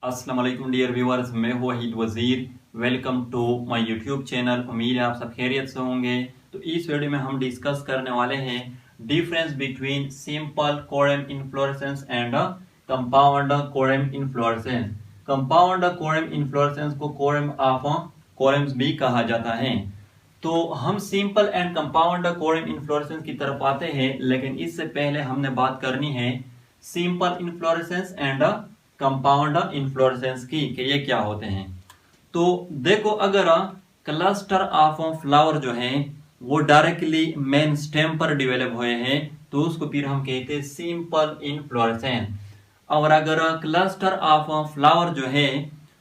अस्सलाम वालेकुम dear viewers, मैं हूँ Waheed Wazir. Welcome to my YouTube channel. उम्मीद है आप सब खैरियत से होंगे। तो इस वीडियो में हम डिस्कस करने वाले हैं difference between simple corymb inflorescence and compound corymb inflorescence. Compound corymb inflorescence को कोरम ऑफ कोरम्स भी कहा जाता है। तो हम simple and compound corymb inflorescence की तरफ आते हैं, लेकिन इससे पहले हमने बात करनी है simple inflorescence and compound inflorescence की कि ये क्या होते हैं। तो देखो, अगर क्लस्टर ऑफ फ्लावर जो है वो डायरेक्टली मेन स्टेम पर डिवेलप हुए हैं तो उसको फिर हम कहते हैं सिंपल इन्फ्लोरेसेंस। और अगर क्लस्टर ऑफ फ्लावर जो है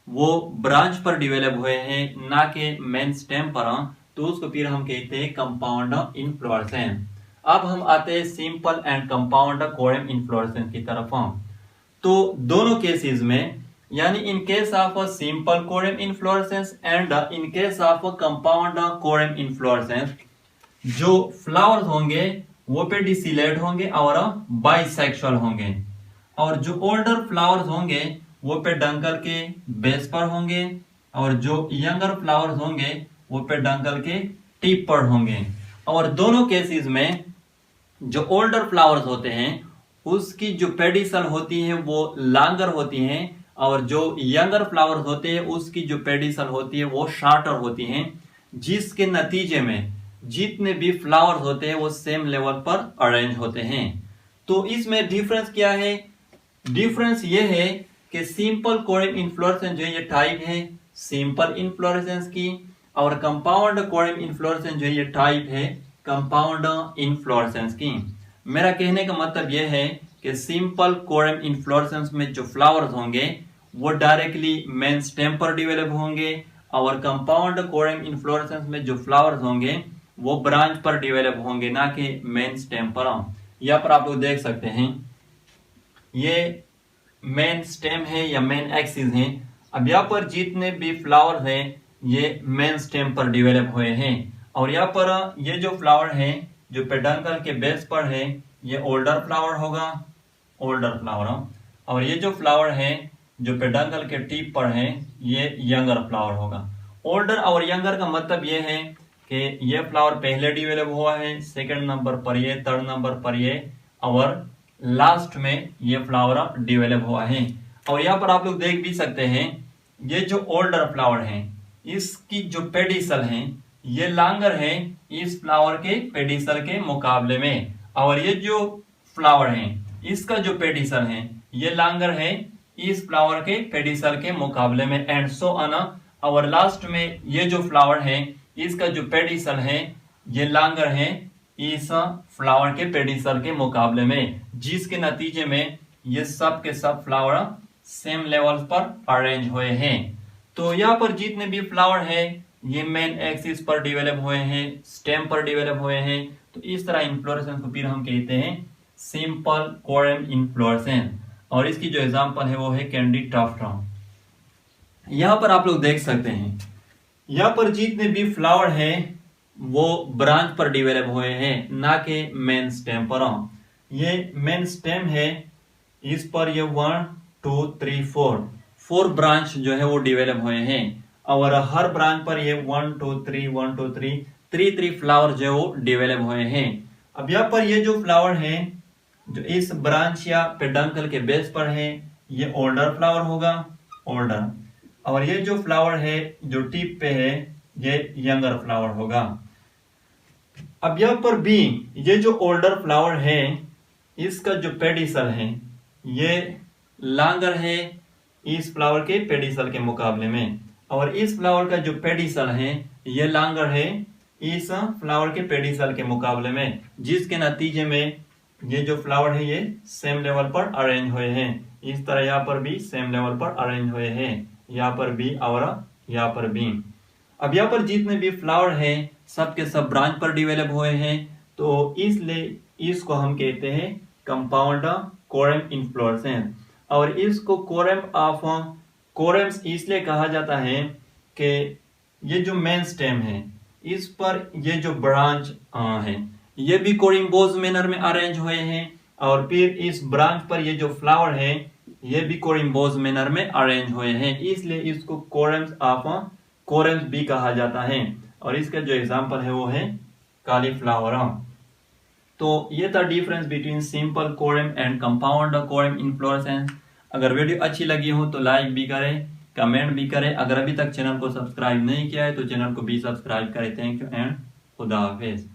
वो ब्रांच पर डिवेलप हुए हैं ना कि मेन स्टेम पर, तो उसको फिर हम कहते हैं कंपाउंड इन्फ्लोरेसेंस। अब हम आते हैं simple and compound corymb inflorescence की तरफ। तो दोनों केसेस में, यानी in case of simple corymb inflorescence and in case of compound corymb inflorescence, जो फ्लावर्स होंगे वो पेडिसिलेट होंगे और बाइसेक्सुअल होंगे, और जो ओल्डर फ्लावर्स होंगे वो पेडंकल के बेस पर होंगे, और जो यंगर फ्लावर्स होंगे वो पेडंकल के टिप पर होंगे। और दोनों केसेस में जो ओल्डर फ्लावर्स होते हैं उसकी जो पेडिसल होती है वो लॉन्गर होती हैं, और जो यंगर फ्लावर्स होते हैं उसकी जो पेडिसल होती है वो शॉर्टर होती हैं, जिसके नतीजे में जितने भी फ्लावर्स होते हैं वो सेम लेवल पर अरेंज होते हैं। तो इसमें डिफरेंस क्या है? डिफरेंस ये है कि सिंपल कोरम इन्फ्लोरेसेंस जो है ये टाइप है सिंपल इन्फ्लोरेसेंस की, और कंपाउंड कोरम इन्फ्लोरेसेंस जो है ये टाइप है कंपाउंड इन्फ्लोरेसेंस की। मेरा कहने का मतलब यह है कि सिंपल कोरम इन्फ्लोरेसेंस में जो फ्लावर्स होंगे वो डायरेक्टली मेन स्टेम पर डिवेलप होंगे, और कंपाउंड कोरम इन्फ्लोरेसेंस में जो फ्लावर्स होंगे वो ब्रांच पर डिवेलप होंगे ना कि मेन स्टेम पर। यहाँ पर आप लोग देख सकते हैं ये मेन स्टेम है या मेन एक्सिस है। अब यहाँ पर जितने भी फ्लावर्स हैं ये मेन स्टेम पर डिवेलप हुए हैं, और यहाँ पर ये जो फ्लावर है जो पेडंकल के बेस पर है ये ओल्डर फ्लावर होगा, ओल्डर फ्लावर। और ये जो फ्लावर है जो पेडंकल के टिप पर है ये यंगर फ्लावर होगा। ओल्डर और यंगर का मतलब ये है कि ये फ्लावर पहले डिवेलप हुआ है, सेकंड नंबर पर ये, थर्ड नंबर पर ये, और लास्ट में ये फ्लावर डिवेलप हुआ है। और यहाँ पर आप लोग देख भी सकते हैं ये जो ओल्डर फ्लावर है इसकी जो पेडिसल है ये लॉन्गर है इस फ्लावर के पेडिसल के मुकाबले में, और ये जो फ्लावर है इसका जो पेडिसल है ये लॉन्गर है इस फ्लावर के पेडिसल के मुकाबले में, एंड सो ऑन। और लास्ट में ये जो फ्लावर है इसका जो पेडिसल है ये लॉन्गर है इस फ्लावर के पेडिसल के मुकाबले में, जिसके नतीजे में ये सब के सब फ्लावर सेम लेवल पर अरेंज हुए हैं। तो यहाँ पर जितने भी फ्लावर है ये मेन एक्सिस पर डिवेलप हुए हैं, स्टेम पर डिवेलप हुए हैं। तो इस तरह इन्फ्लोरेसेंस को फिर हम कहते हैं सिंपल कोरम इन्फ्लोरेसेंस, और इसकी जो एग्जांपल है वो है कैंडी टफ्ट। यहाँ पर आप लोग देख सकते हैं यहाँ पर जितने भी फ्लावर हैं वो ब्रांच पर डिवेलप हुए हैं ना कि मेन स्टेम पर। ये मेन स्टेम है, इस पर ये 1 2 3 4 ब्रांच जो है वो डिवेलप हुए हैं, और हर ब्रांच पर ये 1 2 3 1 2 3 फ्लावर जो है वो डिवेलप हुए हैं। अब यहाँ पर ये जो फ्लावर है जो इस ब्रांच या पेडंकल के बेस पर है ये ओल्डर फ्लावर होगा, ओल्डर। और ये जो फ्लावर है जो टिप पे है ये यंगर फ्लावर होगा। अब यहाँ पर भी ये जो ओल्डर फ्लावर है इसका जो पेडिसल है ये लॉन्गर है इस फ्लावर के पेडिसल के मुकाबले में, और इस फ्लावर का जो पेडिसल है ये लॉन्गर है इस फ्लावर के पेडिसल के मुकाबले में, जिसके नतीजे में ये जो फ्लावर है ये सेम लेवल पर अरेंज हुए हैं। इस तरह यहाँ पर भी सेम लेवल पर अरेंज हुए हैं, यहाँ पर भी और यहाँ पर भी। अब यहाँ पर जितने भी फ्लावर हैं सब के सब ब्रांच पर डिवेलप हुए हैं, तो इसलिए इसको हम कहते हैं कंपाउंड कोरम इन्फ्लोरेसेंस। और इसको कोरम ऑफ कोरम्स इसलिए कहा जाता है कि ये जो मेन स्टेम है इस पर ये जो ब्रांच है ये भी कोरिम्बोज मैनर में अरेंज हुए हैं, और फिर इस ब्रांच पर ये जो फ्लावर है ये भी कोरिम्बोज मैनर में अरेंज हुए हैं, इसलिए इसको कोरम्स ऑफ कोरम्स भी कहा जाता है। और इसका जो एग्जांपल है वो है कॉलीफ्लावर। तो ये था difference between simple corymb and compound corymb inflorescence. अगर वीडियो अच्छी लगी हो तो लाइक भी करें, कमेंट भी करें। अगर अभी तक चैनल को सब्सक्राइब नहीं किया है तो चैनल को भी सब्सक्राइब करें। थैंक यू एंड खुदा हाफिज।